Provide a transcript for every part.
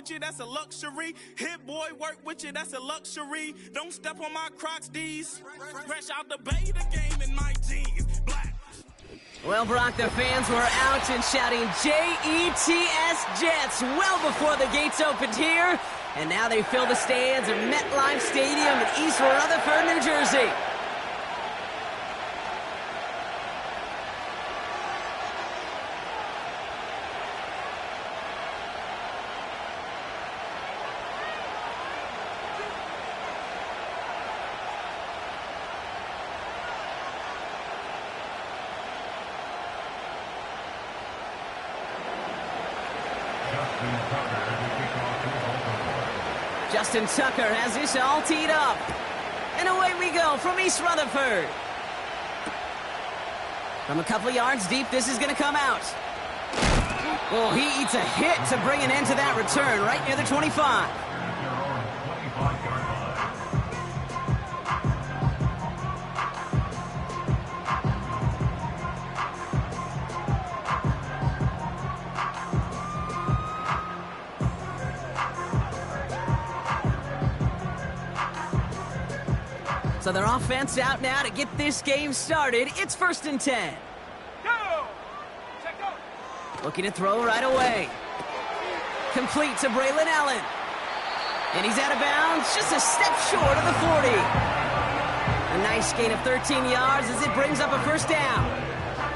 with you, that's a luxury. Hit boy, work with you, that's a luxury. Don't step on my Crocs, D's. Fresh out the bay, the game in my jeans. Black. Well, Brock, the fans were out and shouting J-E-T-S Jets well before the gates opened here. And now they fill the stands at MetLife Stadium in East Rutherford, New Jersey. Justin Tucker has this all teed up. And away we go from East Rutherford. From a couple yards deep, this is going to come out. Oh, he eats a hit to bring an end to that return right near the 25. So their offense out now to get this game started. It's 1st and 10. Go! Looking to throw right away. Complete to Braylon Allen. And he's out of bounds, just a step short of the 40. A nice gain of 13 yards as it brings up a first down.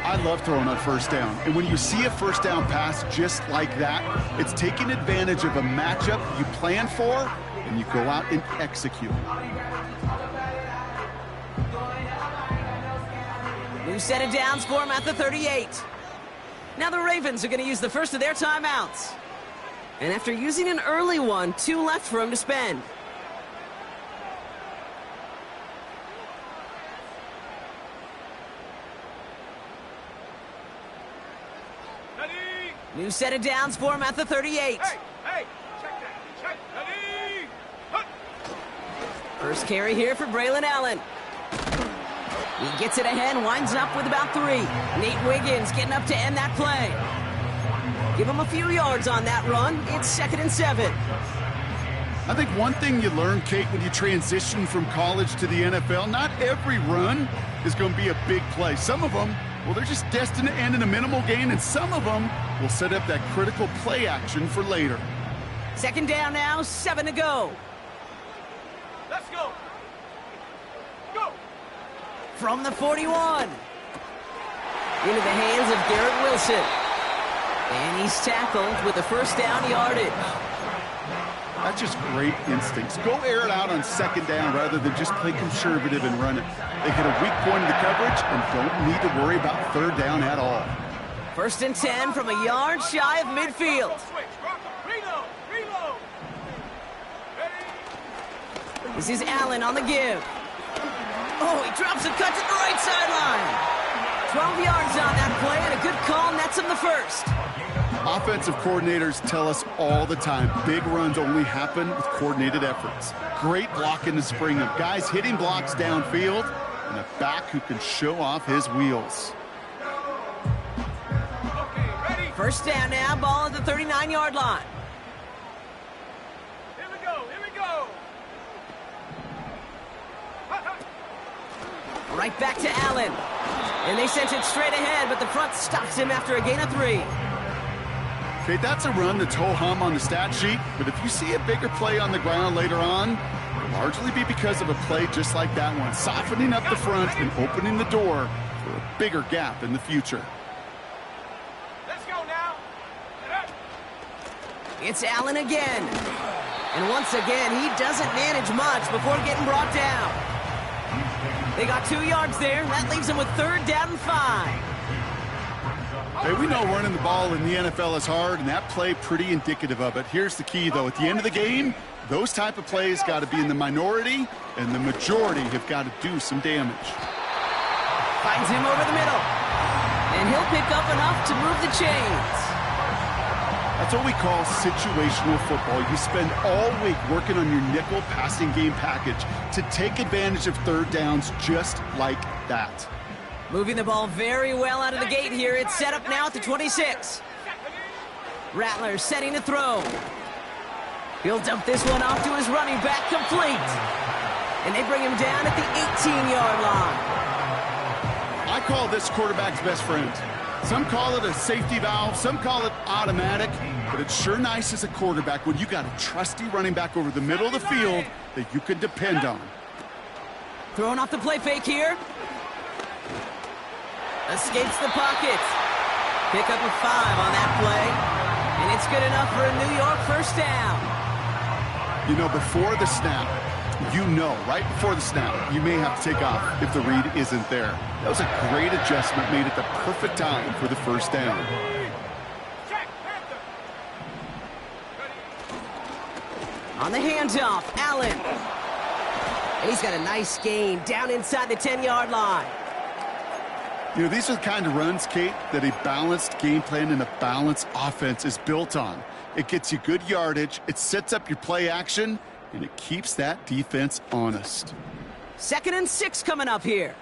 I love throwing on first down. And when you see a first down pass just like that, it's taking advantage of a matchup you plan for, and you go out and execute. New set of downs for him at the 38. Now the Ravens are going to use the first of their timeouts. And after using an early one, 2 left for him to spend. Ready? New set of downs for him at the 38. Hey, check that. Check. Ready? Hup. First carry here for Braylon Allen. He gets it ahead, winds up with about 3. Nate Wiggins getting up to end that play. Give him a few yards on that run. It's 2nd and 7. I think one thing you learn, Kate, when you transition from college to the NFL, not every run is going to be a big play. Some of them, well, they're just destined to end in a minimal gain, and some of them will set up that critical play action for later. 2nd down now, 7 to go. Let's go. Go. From the 41. Into the hands of Garrett Wilson. And he's tackled with the first down yardage. That's just great instincts. Go air it out on 2nd down rather than just play conservative and run it. They hit a weak point in the coverage and don't need to worry about 3rd down at all. 1st and 10 from a yard shy of midfield. Reload. This is Allen on the give. Oh, he drops a cut to the right sideline. 12 yards on that play, and a good call nets him the first. Offensive coordinators tell us all the time, big runs only happen with coordinated efforts. Great block in the spring of guys hitting blocks downfield, and a back who can show off his wheels. Okay, ready? First down now, ball at the 39-yard line. Here we go. Right back to Allen. And they sent it straight ahead, but the front stops him after a gain of 3. Okay, that's a run that's ho-hum on the stat sheet, but if you see a bigger play on the ground later on, it'll largely be because of a play just like that one, softening up the front and opening the door for a bigger gap in the future. Let's go now. It's Allen again. And once again, he doesn't manage much before getting brought down. They got 2 yards there. That leaves them with 3rd down and 5. Hey, we know running the ball in the NFL is hard, and that play pretty indicative of it. Here's the key, though. At the end of the game, those type of plays got to be in the minority, and the majority have got to do some damage. Finds him over the middle. And he'll pick up enough to move the chains. That's what we call situational football. You spend all week working on your nickel passing game package to take advantage of 3rd downs just like that. Moving the ball very well out of the gate here. It's set up now at the 26. Rattler setting to throw. He'll dump this one off to his running back, complete. And they bring him down at the 18-yard line. I call this quarterback's best friend. Some call it a safety valve, some call it automatic, but it's sure nice as a quarterback when you got a trusty running back over the middle of the field that you can depend on. Throwing off the play fake here. Escapes the pocket. Pick up a 5 on that play. And it's good enough for a New York first down. You know, before the snap, right before the snap, you may have to take off if the read isn't there. That was a great adjustment made at the perfect time for the first down. On the handoff, Allen. And he's got a nice gain down inside the 10-yard line. You know, these are the kind of runs, Kate, that a balanced game plan and a balanced offense is built on. It gets you good yardage, it sets up your play action, and it keeps that defense honest. 2nd and 6 coming up here.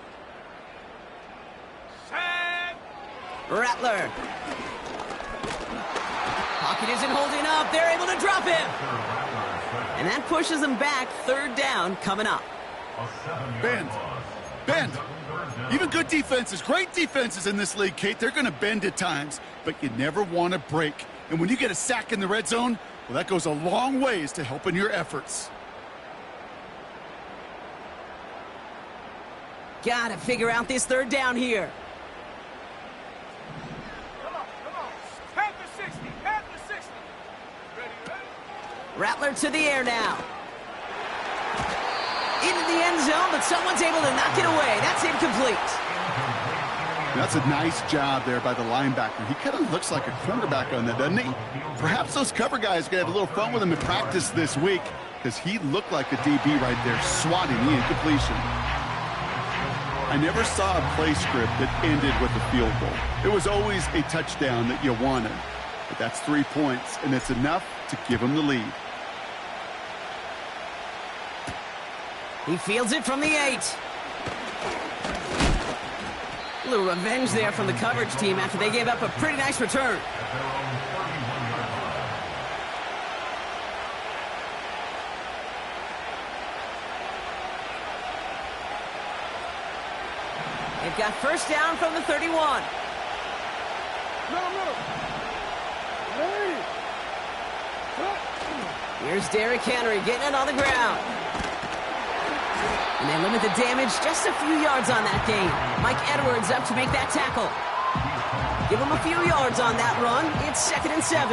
Rattler. Pocket isn't holding up. They're able to drop him. And that pushes them back. 3rd down coming up. Bend. Even good defenses, great defenses in this league, Kate, they're going to bend at times, but you never want to break. And when you get a sack in the red zone, well, that goes a long ways to helping your efforts. Got to figure out this 3rd down here. Come on. Half the 60. Ready. Rattler to the air now. Into the end zone, but someone's able to knock it away. That's incomplete. That's a nice job there by the linebacker. He kind of looks like a cornerback on that, doesn't he? Perhaps those cover guys are going to have a little fun with him in practice this week because he looked like a DB right there, swatting the incompletion. I never saw a play script that ended with a field goal. It was always a touchdown that you wanted. But that's 3 points, and it's enough to give him the lead. He fields it from the 8. A little revenge there from the coverage team after they gave up a pretty nice return. They've got first down from the 31. Here's Derrick Henry getting it on the ground. And they limit the damage just a few yards on that game. Mike Edwards up to make that tackle. Give him a few yards on that run. It's 2nd and 7.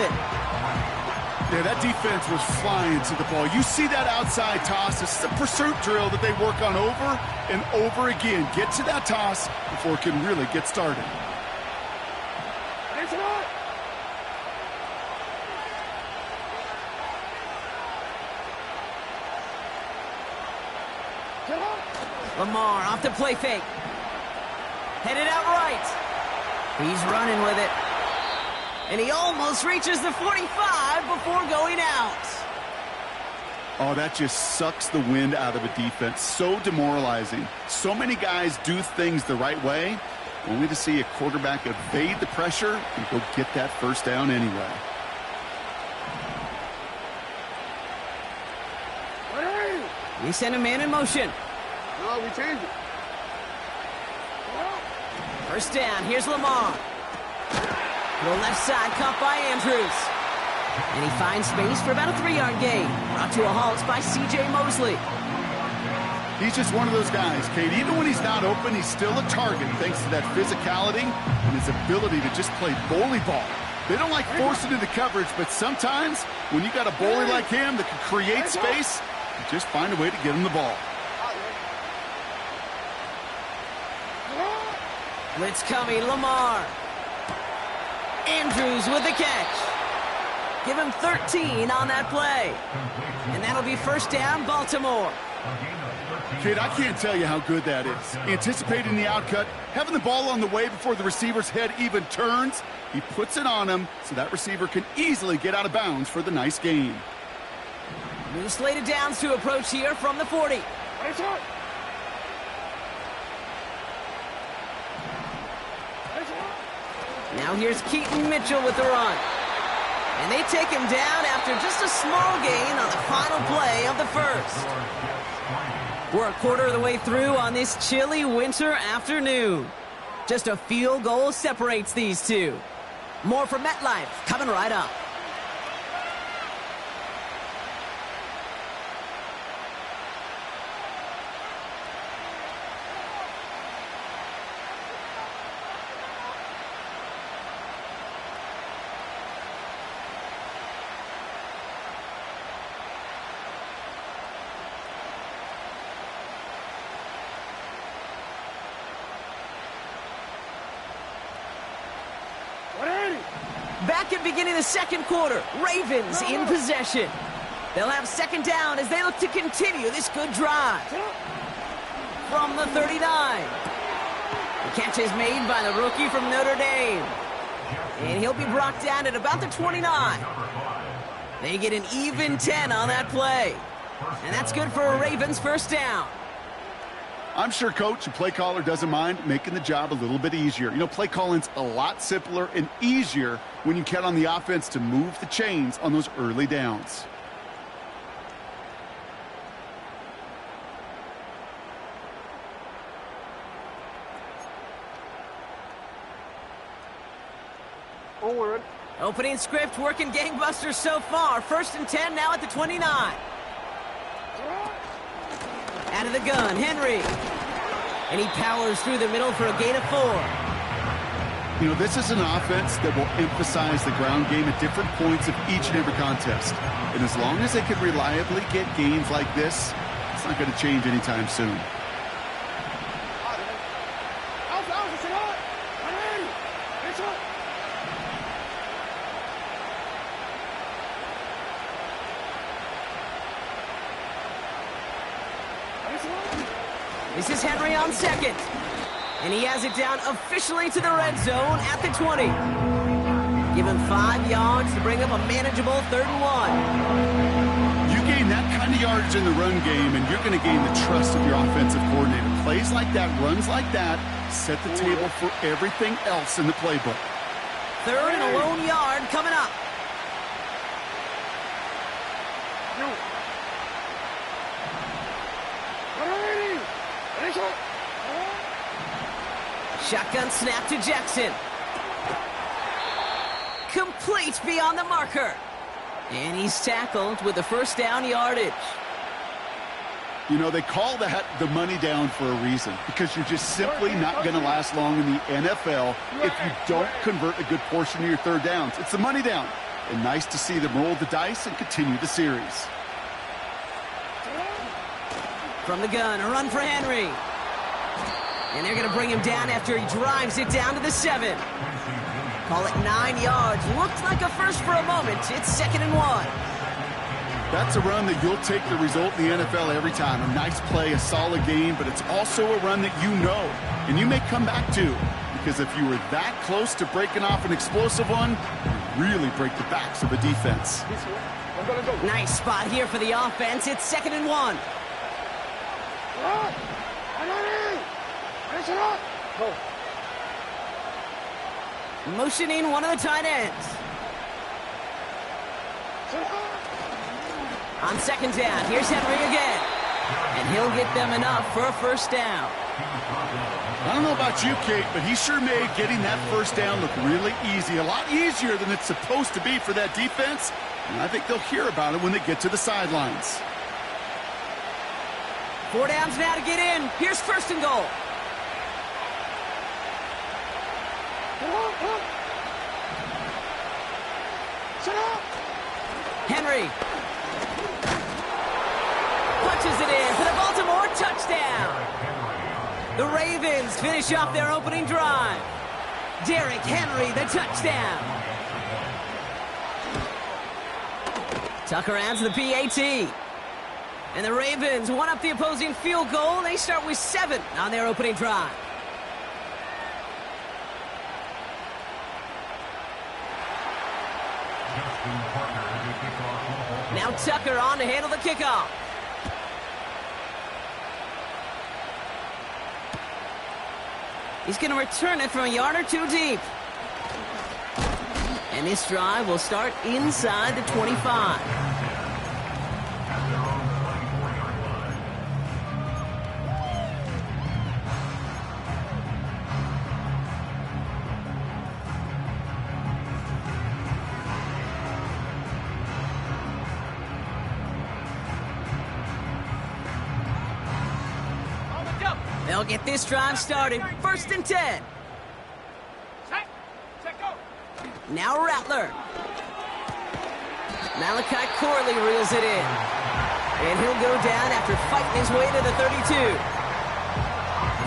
Yeah, that defense was flying to the ball. You see that outside toss. This is a pursuit drill that they work on over and over again. Get to that toss before it can really get started. Lamar off the play fake. Headed out right. He's running with it. And he almost reaches the 45 before going out. Oh, that just sucks the wind out of a defense. So demoralizing. So many guys do things the right way, only to see a quarterback evade the pressure and go get that first down anyway. We send a man in motion. No, we changed it. First down, here's Lamar. To the left side, caught by Andrews. And he finds space for about a 3-yard gain. Brought to a halt by C.J. Mosley. He's just one of those guys, Kate. Even when he's not open, he's still a target thanks to that physicality and his ability to just play bully ball. They don't like forcing into coverage, but sometimes when you got a bully like him that can create space, you just find a way to get him the ball. Blitz coming, Lamar. Andrews with the catch. Give him 13 on that play. And that'll be first down, Baltimore. Kid, I can't tell you how good that is. Anticipating the outcut, having the ball on the way before the receiver's head even turns. He puts it on him so that receiver can easily get out of bounds for the nice gain. New slated downs to approach here from the 40. Now here's Keaton Mitchell with the run. And they take him down after just a small gain on the final play of the first. We're a quarter of the way through on this chilly winter afternoon. Just a field goal separates these two. More from MetLife coming right up. Back at beginning of the second quarter, Ravens in possession. They'll have second down as they look to continue this good drive. From the 39. The catch is made by the rookie from Notre Dame. And he'll be brought down at about the 29. They get an even 10 on that play. And that's good for a Ravens first down. I'm sure coach and play caller doesn't mind making the job a little bit easier. You know, play calling's a lot simpler and easier when you count on the offense to move the chains on those early downs. Onward. Opening script working gangbusters so far. First and 10 now at the 29. Out of the gun, Henry. And he powers through the middle for a gain of 4. You know, this is an offense that will emphasize the ground game at different points of each and every contest. And as long as they can reliably get gains like this, it's not going to change anytime soon. This is Henry on second. And he has it down officially to the red zone at the 20. Give him 5 yards to bring up a manageable 3rd and 1. You gain that kind of yardage in the run game, and you're going to gain the trust of your offensive coordinator. Plays like that, runs like that, set the table for everything else in the playbook. 3rd and a lone yard coming up. Shotgun snap to Jackson. Complete beyond the marker. And he's tackled with the first down yardage. You know, they call that the money down for a reason, because you're just simply not going to last long in the NFL if you don't convert a good portion of your 3rd downs. It's the money down. And nice to see them roll the dice and continue the series. From the gun, a run for Henry. And they're going to bring him down after he drives it down to the 7. Call it 9 yards. Looked like a first for a moment. It's 2nd and 1. That's a run that you'll take the result in the NFL every time. A nice play, a solid game, but it's also a run that you know and you may come back to, because if you were that close to breaking off an explosive one, you really break the backs of a defense. Nice spot here for the offense. It's 2nd and 1. Motioning one of the tight ends. On 2nd down, here's Henry again. And he'll get them enough for a first down. I don't know about you, Kate, but he sure made getting that first down look really easy. A lot easier than it's supposed to be for that defense. And I think they'll hear about it when they get to the sidelines. 4 downs now to get in. Here's 1st and goal. Henry punches it in for the Baltimore touchdown. The Ravens finish off their opening drive. Derrick Henry, the touchdown. Tucker adds the PAT. And the Ravens one up the opposing field goal. They start with 7 on their opening drive. Now Tucker on to handle the kickoff. He's going to return it from a yard or 2 deep. And this drive will start inside the 25. They'll get this drive started. 1st and 10. Now Rattler. Malachi Corley reels it in. And he'll go down after fighting his way to the 32.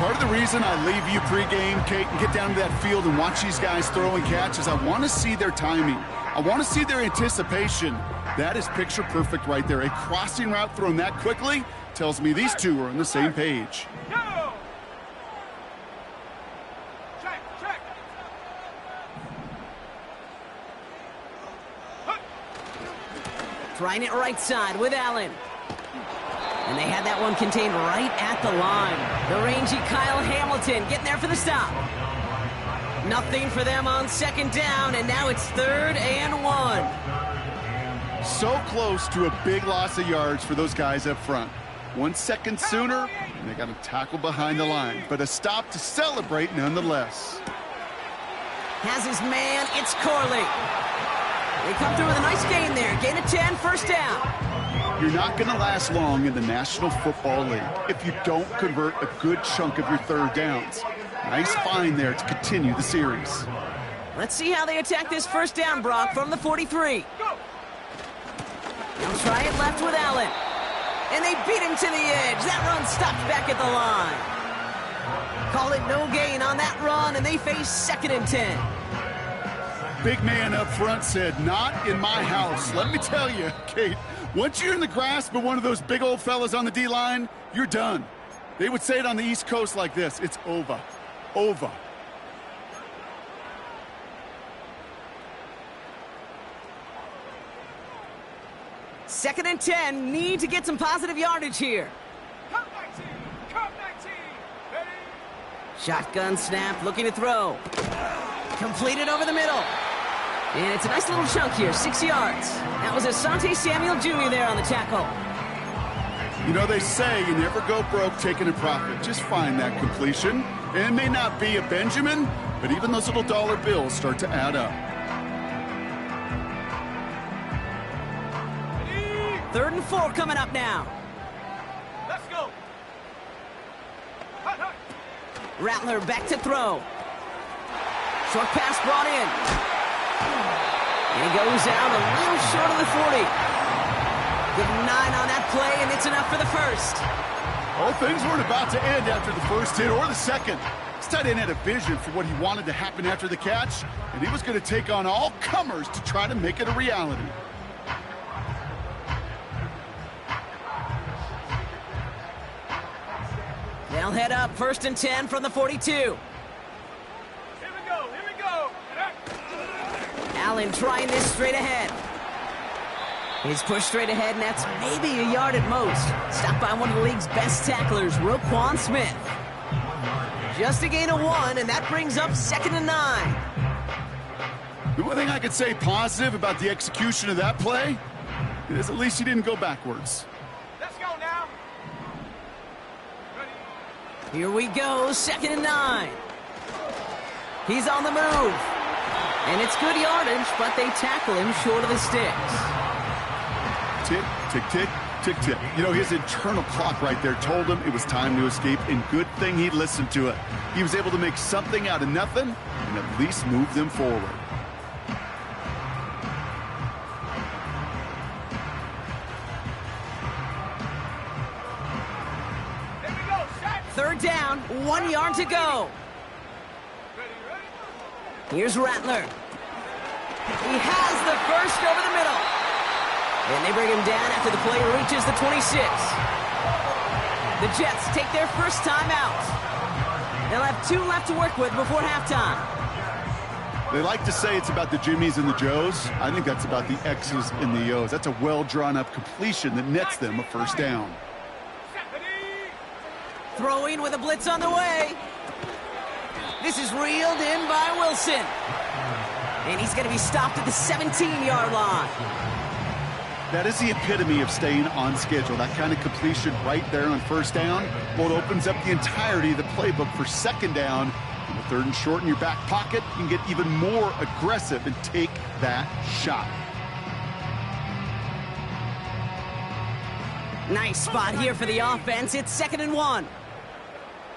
Part of the reason I leave you pregame, Kate, and get down to that field and watch these guys throw and catch is I want to see their timing. I want to see their anticipation. That is picture perfect right there. A crossing route thrown that quickly tells me these two are on the same page. Trying it right side with Allen. And they had that one contained right at the line. The rangy Kyle Hamilton getting there for the stop. Nothing for them on 2nd down, and now it's 3rd and 1. So close to a big loss of yards for those guys up front. 1 second sooner, and they got a tackle behind the line. But a stop to celebrate nonetheless. Has his man, it's Corley. They come through with a nice gain there. Gain of 10, 1st down. You're not going to last long in the National Football League if you don't convert a good chunk of your 3rd downs. Nice find there to continue the series. Let's see how they attack this 1st down, Brock, from the 43. They'll try it left with Allen. And they beat him to the edge. That run stopped back at the line. Call it no gain on that run, and they face 2nd and 10. Big man up front said, not in my house. Let me tell you, Kate, once you're in the grasp of one of those big old fellas on the D-line, you're done. They would say it on the East Coast like this, it's over. Over. Second and 10, need to get some positive yardage here. Come 19, come 19, ready? Shotgun snap, looking to throw. Completed over the middle. And it's a nice little chunk here, 6 yards. That was Asante Samuel Jr. there on the tackle. You know, they say you never go broke taking a profit. Just find that completion. And it may not be a Benjamin, but even those little dollar bills start to add up. 3rd and 4 coming up now. Let's go. Hut, hut. Rattler back to throw. Short pass brought in. And he goes out a little short of the 40. Good 9 on that play, and it's enough for the 1st. Well, things weren't about to end after the 1st hit or the 2nd. This tight end had a vision for what he wanted to happen after the catch, and he was going to take on all comers to try to make it a reality. They'll head up 1st and 10 from the 42. Here we go, here we go. Allen trying this straight ahead. He's pushed straight ahead, and that's maybe a yard at most. Stopped by one of the league's best tacklers, Roquan Smith. Just a gain of 1, and that brings up 2nd and 9. The one thing I could say positive about the execution of that play is at least he didn't go backwards. Let's go now. Ready? Here we go, 2nd and 9. He's on the move. And it's good yardage, but they tackle him short of the sticks. Tick, tick, tick, tick, tick. You know, his internal clock right there told him it was time to escape, and good thing he listened to it. He was able to make something out of nothing and at least move them forward. Here we go, set. 3rd down, 1 yard to go. Ready, ready? Here's Rattler. He has the 1st over the middle. And they bring him down after the play reaches the 26. The Jets take their 1st time out. They'll have 2 left to work with before halftime. They like to say it's about the Jimmies and the Joes. I think that's about the X's and the O's. That's a well-drawn-up completion that nets them a 1st down. Throwing with a blitz on the way. This is reeled in by Wilson. And he's going to be stopped at the 17-yard line. That is the epitome of staying on schedule. That kind of completion right there on first down. Well, it opens up the entirety of the playbook for second down. On the third and short in your back pocket, you can get even more aggressive and take that shot. Nice spot here for the offense. It's 2nd and 1.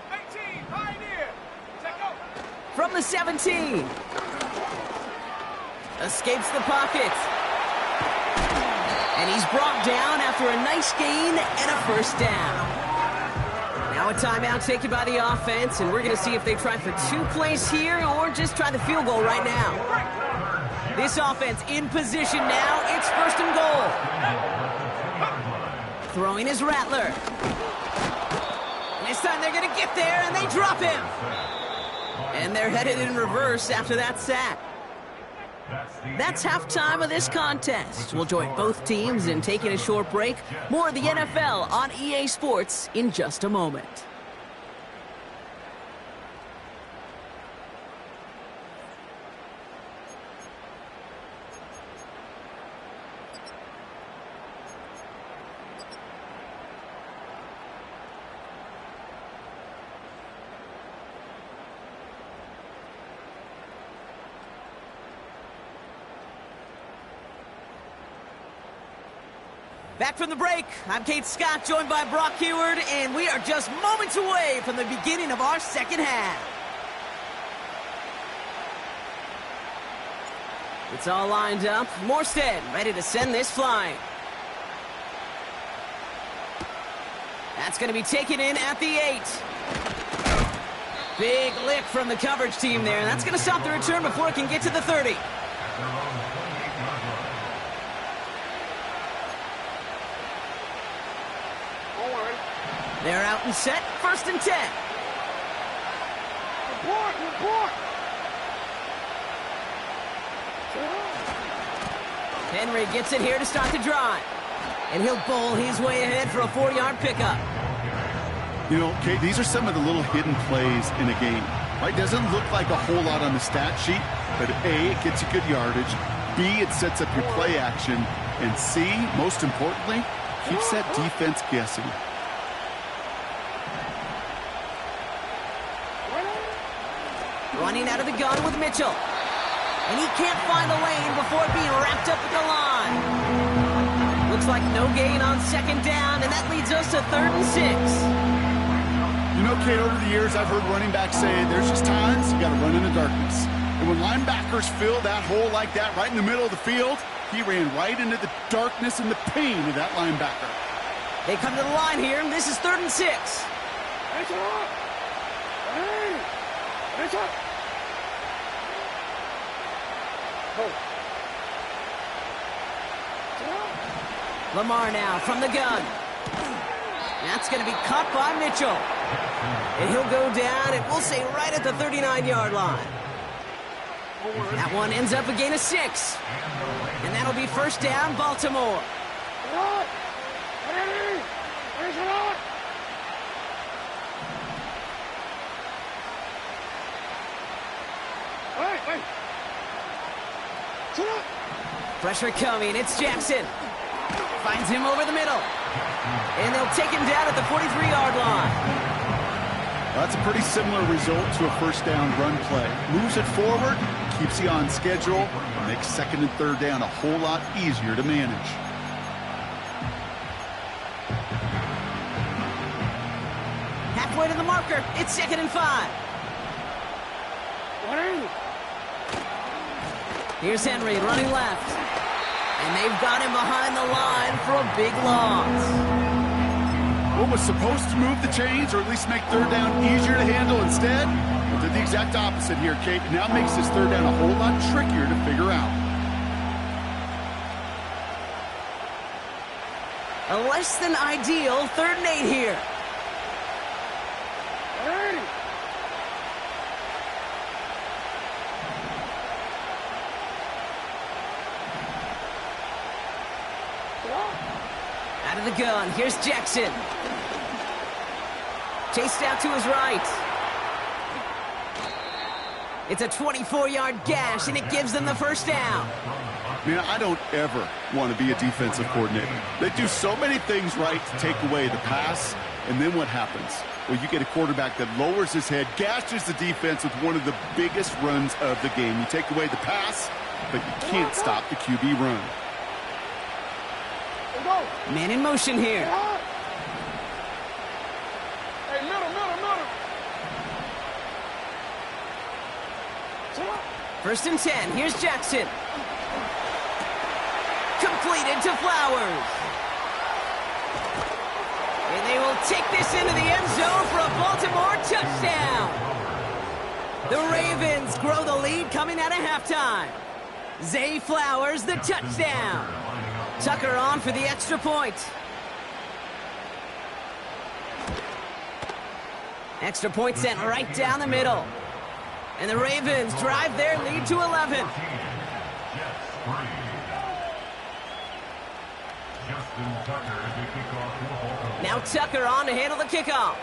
18, Pioneer. Check out. From the 17. Escapes the pocket. And he's brought down after a nice gain and a first down. Now a timeout taken by the offense, and we're going to see if they try for 2 plays here or just try the field goal right now. This offense in position now. It's 1st and goal. Throwing is Rattler. And this time they're going to get there, and they drop him. And they're headed in reverse after that sack. That's halftime of this contest. We'll join both teams in taking a short break. More of the NFL on EA Sports in just a moment. Back from the break, I'm Kate Scott, joined by Brock Heward, and we are just moments away from the beginning of our second half. It's all lined up. Morstead ready to send this flying. That's going to be taken in at the 8. Big lick from the coverage team there, and that's going to stop the return before it can get to the 30. They're out and set, 1st and 10. Report! Henry gets it here to start the drive. And he'll bowl his way ahead for a 4-yard pickup. You know, Kate, these are some of the little hidden plays in a game. Right? Doesn't look like a whole lot on the stat sheet, but A, it gets you good yardage. B, it sets up your play action. And C, most importantly, keeps that defense guessing. Running out of the gun with Mitchell. And he can't find the lane before being wrapped up at the line. Looks like no gain on 2nd down, and that leads us to 3rd and 6. You know, Kate, over the years, I've heard running backs say there's just times you got to run in the darkness. And when linebackers fill that hole like that right in the middle of the field, he ran right into the darkness and the pain of that linebacker. They come to the line here, and this is 3rd and 6. Lamar now from the gun. That's going to be caught by Mitchell. And he'll go down, and we'll say right at the 39-yard line. That one ends up a gain of 6. And that'll be 1st down, Baltimore. Pressure coming, it's Jackson. Finds him over the middle. And they'll take him down at the 43-yard line. That's a pretty similar result to a 1st down run play. Moves it forward, keeps you on schedule, makes 2nd and 3rd down a whole lot easier to manage. Halfway to the marker, it's 2nd and 5. Here's Henry running left. And they've got him behind the line for a big loss. What was supposed to move the chains, or at least make 3rd down easier to handle instead, well, did the exact opposite here, Kate. Now makes this 3rd down a whole lot trickier to figure out. A less than ideal 3rd and 8 here. Out of the gun, here's Jackson. Chased out to his right. It's a 24-yard gash, and it gives them the first down. Man, I don't ever want to be a defensive coordinator. They do so many things right to take away the pass, and then what happens? Well, you get a quarterback that lowers his head, gashes the defense with one of the biggest runs of the game. You take away the pass, but you can't stop the QB run. Man in motion here. Hey, middle. First and 10. Here's Jackson. Completed to Flowers. And they will take this into the end zone for a Baltimore touchdown. The Ravens grow the lead coming out of halftime. Zay Flowers, the touchdown. Tucker on for the extra point. Extra point sent right down the middle. And the Ravens drive their lead to 11. Now Tucker on to handle the kickoff.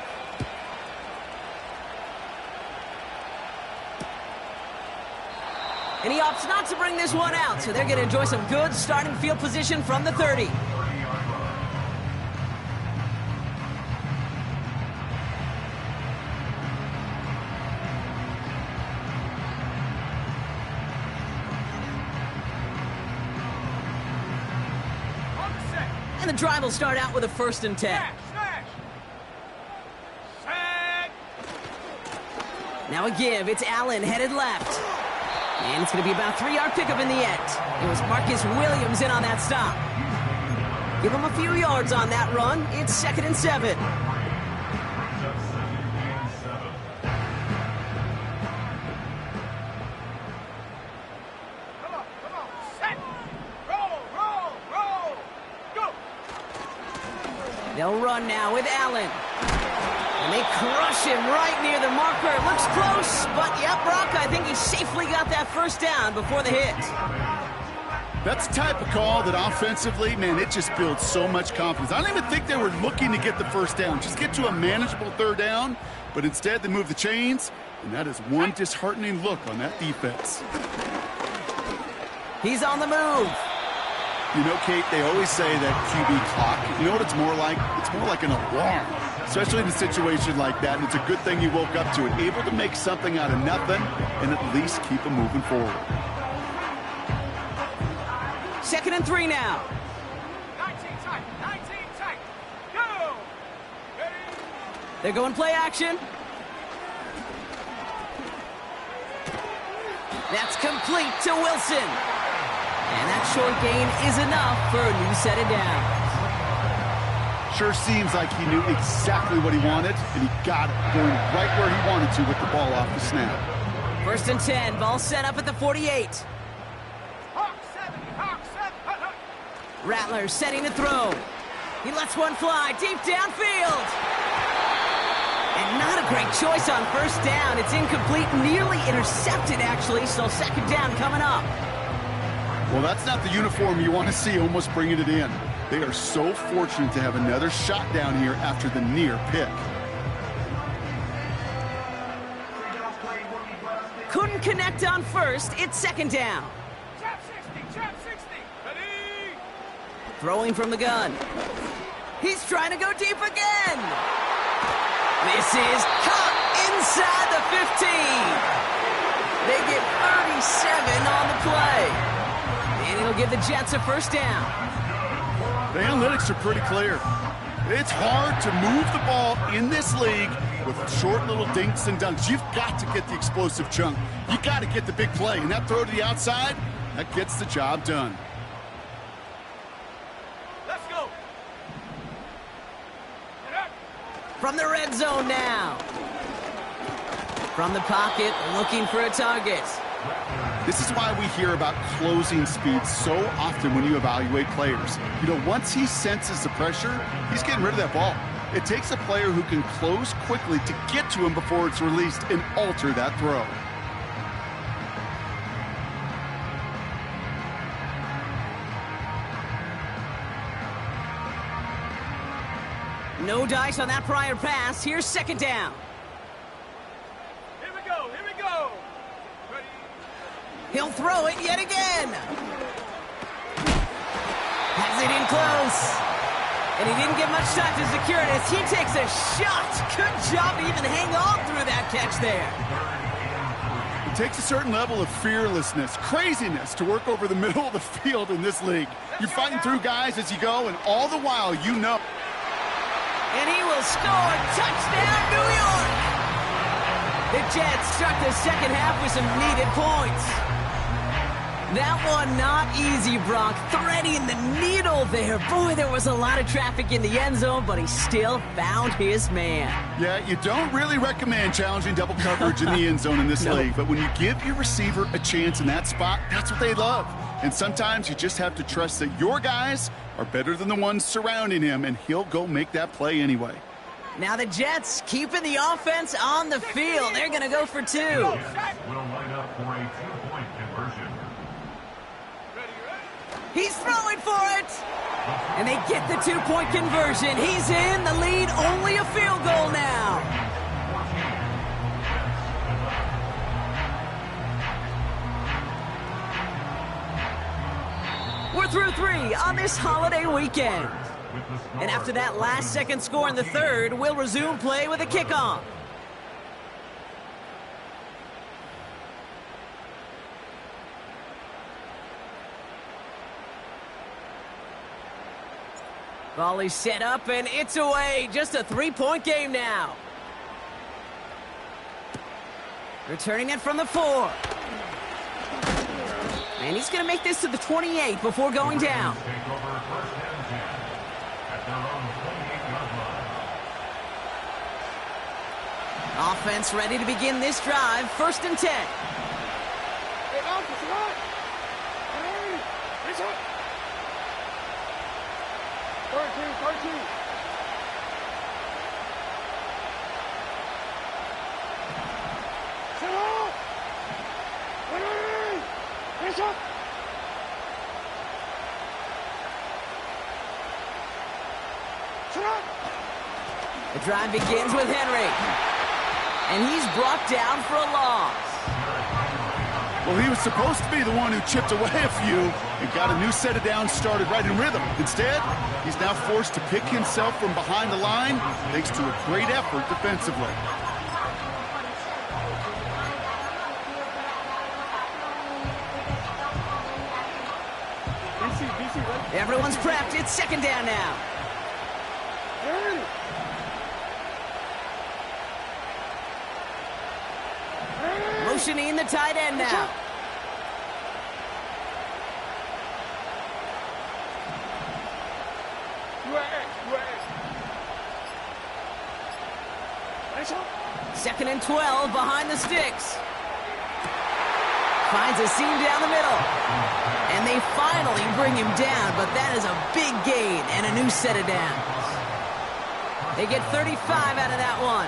And he opts not to bring this one out, so they're going to enjoy some good starting field position from the 30. And the drive will start out with a 1st and 10. Now a give. It's Allen headed left. And it's going to be about a 3-yard pickup in the end. It was Marcus Williams in on that stop. Give him a few yards on that run. It's 2nd and 7. They'll run now with Allen. And they crush him right near the marker. It looks close, but yep, Brock, I think he safely got that first down before the hit. That's the type of call that offensively, man, it just builds so much confidence. I don't even think they were looking to get the first down. Just get to a manageable 3rd down, but instead they move the chains, and that is one disheartening look on that defense. He's on the move. You know, Kate, they always say that QB clock, you know what it's more like? It's more like an alarm, especially in a situation like that. And it's a good thing you woke up to it, able to make something out of nothing and at least keep them moving forward. 2nd and 3 now. 19 tight. Go! Ready? They're going play action. That's complete to Wilson. And that short gain is enough for a new set of downs. Sure seems like he knew exactly what he wanted, and he got it, going right where he wanted to with the ball off the snap. 1st and 10, ball set up at the 48. Hawk 7. Rattler setting to throw. He lets one fly deep downfield. And not a great choice on 1st down. It's incomplete, nearly intercepted actually, so 2nd down coming up. Well, that's not the uniform you want to see almost bringing it in. They are so fortunate to have another shot down here after the near pick. Couldn't connect on 1st. It's 2nd down. Trap 60. Ready? Throwing from the gun. He's trying to go deep again. This is caught inside the 15. They get 37 on the play. And it'll give the Jets a 1st down. The analytics are pretty clear. It's hard to move the ball in this league with short little dinks and dunks. You've got to get the explosive chunk. You got to get the big play. And that throw to the outside, that gets the job done. Let's go. Get up. From the red zone now. From the pocket, looking for a target. This is why we hear about closing speed so often when you evaluate players. You know, once he senses the pressure, he's getting rid of that ball. It takes a player who can close quickly to get to him before it's released and alter that throw. No dice on that prior pass. Here's 2nd down. Here we go. He'll throw it yet again. Has it in close. And he didn't get much time to secure it as he takes a shot. Good job to even hang on through that catch there. It takes a certain level of fearlessness, craziness to work over the middle of the field in this league. You're fighting through guys as you go, and all the while you know. And he will score. Touchdown, New York! The Jets start the second half with some needed points. That one not easy, Brock. Threading the needle there. Boy, there was a lot of traffic in the end zone, but he still found his man. Yeah, you don't really recommend challenging double coverage in the end zone in this league, but when you give your receiver a chance in that spot, that's what they love. And sometimes you just have to trust that your guys are better than the ones surrounding him, and he'll go make that play anyway. Now the Jets keeping the offense on the field. They're going to go for two. Will line up for a two-point conversion. He's throwing for it. And they get the two-point conversion. He's in the lead, only a field goal now. We're through three on this holiday weekend. And after that last-second score in the third, we'll resume play with a kickoff. Volley set up, and it's away. Just a three-point game now. Returning it from the 4. And he's going to make this to the 28 before going down. Offense ready to begin this drive. 1st and 10. The drive begins with Henry. And he's brought down for a loss. Well, he was supposed to be the one who chipped away a few and got a new set of downs started right in rhythm. Instead, he's now forced to pick himself from behind the line thanks to a great effort defensively. Everyone's prepped. It's 2nd down now. Motioning the tight end now. Second and 12 behind the sticks. Finds a seam down the middle. And they finally bring him down, but that is a big gain and a new set of downs. They get 35 out of that one.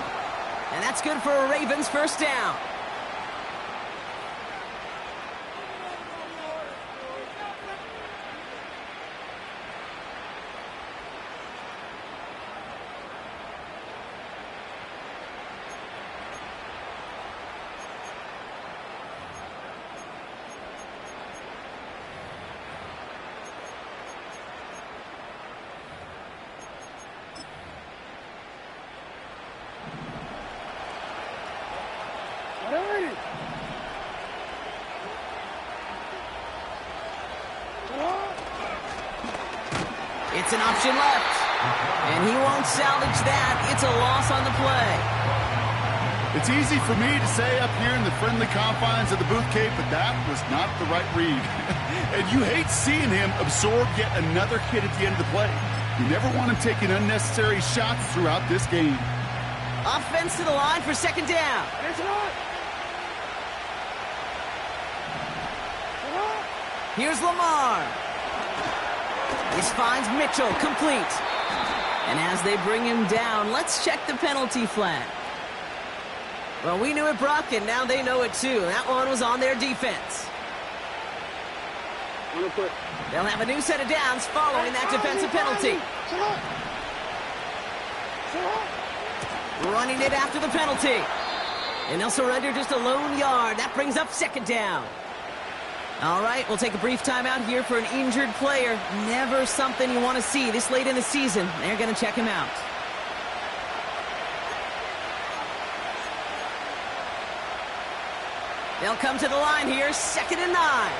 And that's good for a Ravens 1st down. It's an option left, and he won't salvage that. It's a loss on the play. It's easy for me to say up here in the friendly confines of the Booth Cape, but that was not the right read. And you hate seeing him absorb yet another hit at the end of the play. You never want him taking unnecessary shots throughout this game. Offense to the line for 2nd down. Here's Lamar. This finds Mitchell complete. And as they bring him down, let's check the penalty flag. Well, we knew it, Brock, and now they know it too. That one was on their defense. They'll have a new set of downs following that defensive penalty. Running it after the penalty. And they'll surrender just a lone yard. That brings up 2nd down. All right, we'll take a brief timeout here for an injured player. Never something you want to see this late in the season. They're going to check him out. They'll come to the line here, 2nd and 9.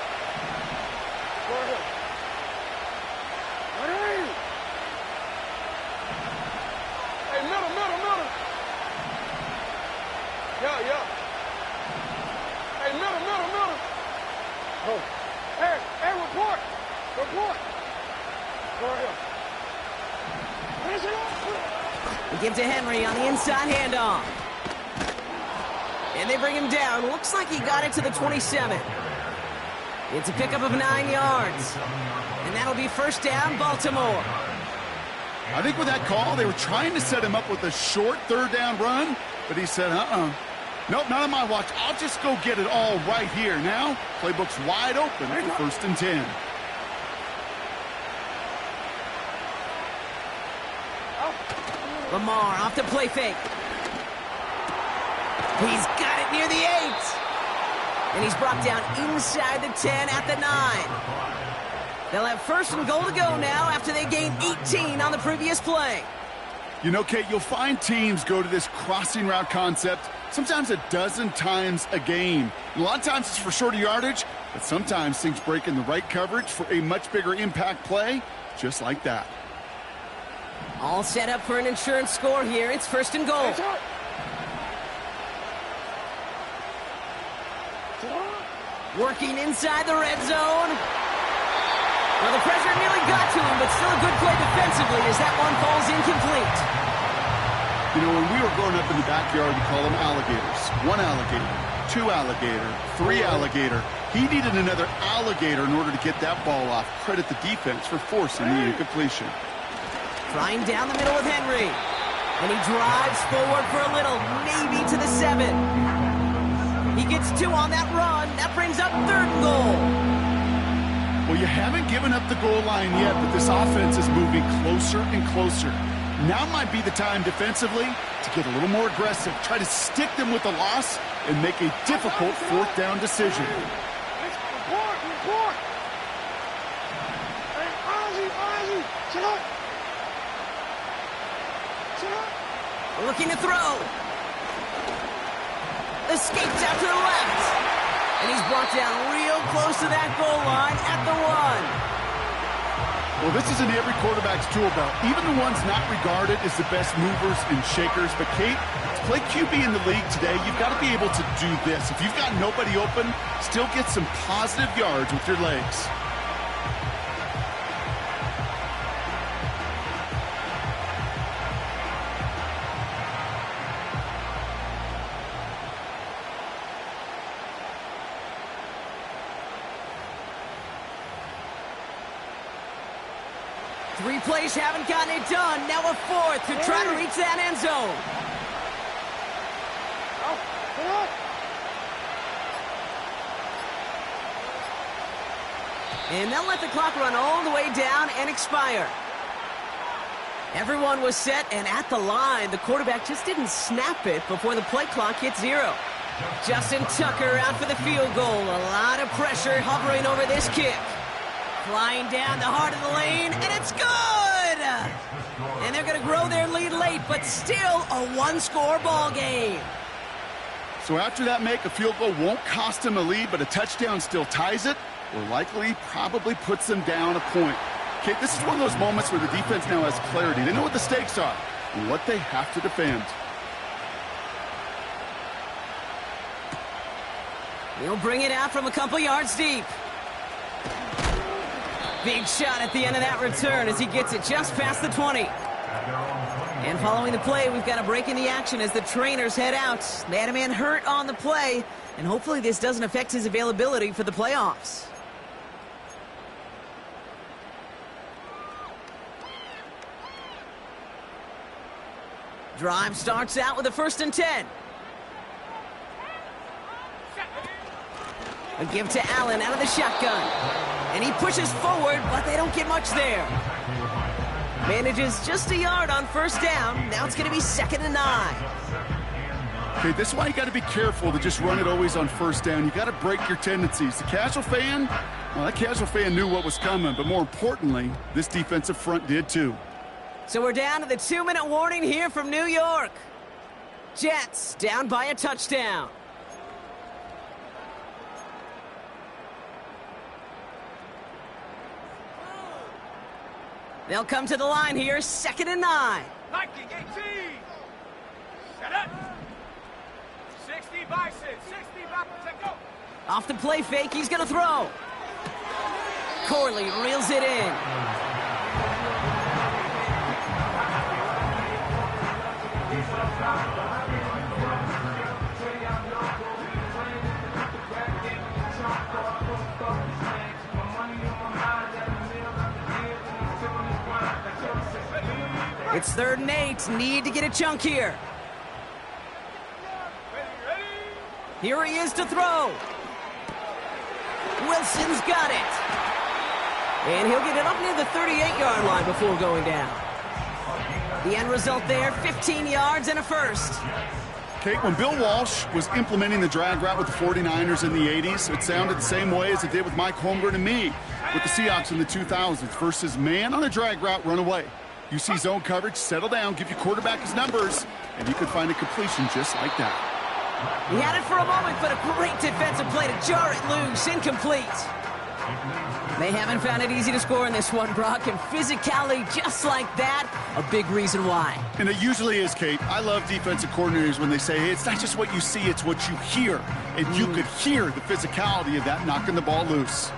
Hey, middle. Yeah. Hey, middle. Oh. Hey, report. Go ahead. Finish it off. We give to Henry on the inside handoff. And they bring him down. Looks like he got it to the 27. It's a pickup of 9 yards. And that'll be 1st down, Baltimore. I think with that call, they were trying to set him up with a short 3rd down run, but he said, nope, not on my watch. I'll just go get it all right here. Now, playbook's wide open for 1st and 10. Lamar off the play fake. He's got it near the 8. And he's brought down inside the 10 at the 9. They'll have 1st and goal to go now after they gained 18 on the previous play. You know, Kate, you'll find teams go to this crossing route concept sometimes a dozen times a game. A lot of times it's for shorter yardage, but sometimes things break in the right coverage for a much bigger impact play, just like that. All set up for an insurance score here. It's 1st and goal. Working inside the red zone. Well, the pressure nearly got to him, but still a good play defensively as that one falls incomplete. You know, when we were growing up in the backyard, we call them alligators. 1 alligator, 2 alligator, 3 alligator. He needed another alligator in order to get that ball off. Credit the defense for forcing the incompletion. Flying down the middle with Henry. And he drives forward for a little, maybe to the 7. He gets 2 on that run. That brings up 3rd and goal. Well, you haven't given up the goal line yet, but this offense is moving closer and closer. Now might be the time defensively to get a little more aggressive, try to stick them with the loss, and make a difficult 4th down decision. Report. Hey, Ozzie, sit up. Looking to throw. Escapes out to the left. And he's brought down real close to that goal line at the 1. Well, this is in every quarterback's tool belt. Even the ones not regarded as the best movers and shakers. But, Kate, to play QB in the league today, you've got to be able to do this. If you've got nobody open, still get some positive yards with your legs. Three plays haven't gotten it done. Now a 4th to try to reach that end zone. And they'll let the clock run all the way down and expire. Everyone was set and at the line. The quarterback just didn't snap it before the play clock hit 0. Justin Tucker out for the field goal. A lot of pressure hovering over this kick. Flying down the heart of the lane, and it's good! And they're going to grow their lead late, but still a 1-score ball game. So after that make, a field goal won't cost them a lead, but a touchdown still ties it, or likely probably puts them down a point. Okay, this is one of those moments where the defense now has clarity. They know what the stakes are and what they have to defend. He'll bring it out from a couple yards deep. Big shot at the end of that return as he gets it just past the 20. And following the play, we've got a break in the action as the trainers head out. They had a man hurt on the play, and hopefully this doesn't affect his availability for the playoffs. Drive starts out with a 1st and 10. A give to Allen out of the shotgun. And he pushes forward, but they don't get much there. Manages just a yard on 1st down. Now it's going to be 2nd and 9. Okay, this is why you got to be careful to just run it always on first down. You got to break your tendencies. The casual fan, well, that casual fan knew what was coming, but more importantly, this defensive front did too. So we're down to the 2-minute warning here from New York. Jets down by a touchdown. They'll come to the line here, 2nd and 9. Nike 18. Set up. 60 bison. 60 bison. Go. Off the play fake, he's going to throw. Corley reels it in. It's 3rd and 8. Need to get a chunk here. Here he is to throw. Wilson's got it. And he'll get it up near the 38-yard line before going down. The end result there, 15 yards and a first. Kate, when Bill Walsh was implementing the drag route with the 49ers in the 80s, it sounded the same way as it did with Mike Holmgren and me with the Seahawks in the 2000s versus man on a drag route, run away. You see zone coverage, settle down, give your quarterback his numbers, and you can find a completion just like that. He had it for a moment, but a great defensive play to jar it loose. Incomplete. They haven't found it easy to score in this one, Brock, and physicality just like that, a big reason why. And it usually is, Kate. I love defensive coordinators when they say, hey, it's not just what you see, it's what you hear. And you could hear the physicality of that knocking the ball loose.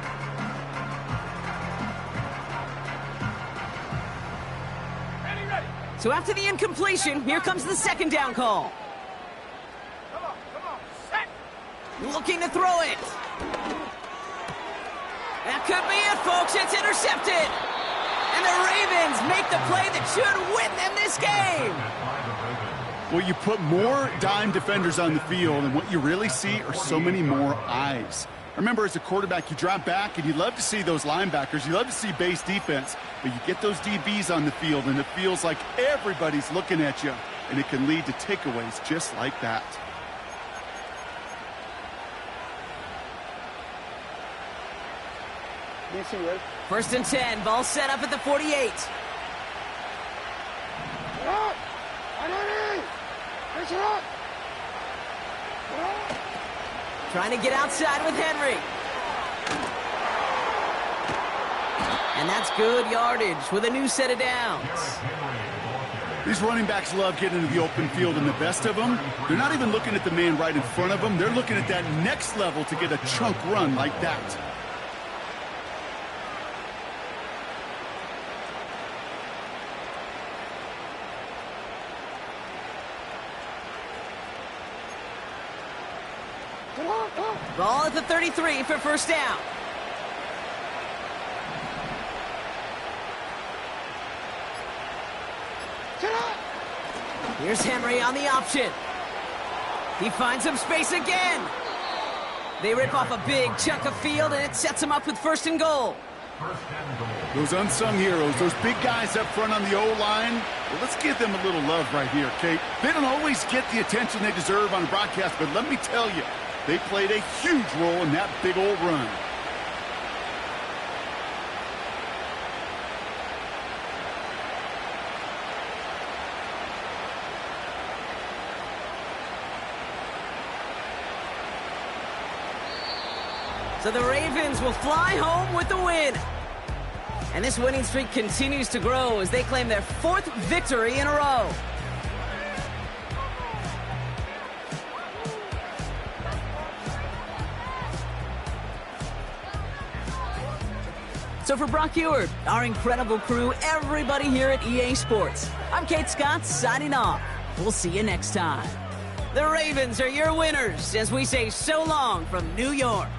So after the incompletion, here comes the 2nd down call. Come on. Set. Looking to throw it. That could be it, folks. It's intercepted. And the Ravens make the play that should win them this game. Well, you put more dime defenders on the field, and what you really see are so many more eyes. Remember, as a quarterback, you drop back, and you love to see those linebackers. You love to see base defense, but you get those DBs on the field, and it feels like everybody's looking at you, and it can lead to takeaways just like that. DC, ready? 1st and 10, ball set up at the 48. Get up. Fix it up. Trying to get outside with Henry. And that's good yardage with a new set of downs. These running backs love getting into the open field, and the best of them, they're not even looking at the man right in front of them. They're looking at that next level to get a chunk run like that. Ball at the 33 for 1st down. Here's Henry on the option. He finds some space again. They rip off a big chunk of field, and it sets him up with 1st and goal. Those unsung heroes, those big guys up front on the O-line, well, let's give them a little love right here, Kate. They don't always get the attention they deserve on broadcast, but let me tell you, they played a huge role in that big old run. So the Ravens will fly home with the win. And this winning streak continues to grow as they claim their 4th victory in a row. So for Brock Ewart, our incredible crew, everybody here at EA Sports, I'm Kate Scott signing off. We'll see you next time. The Ravens are your winners as we say so long from New York.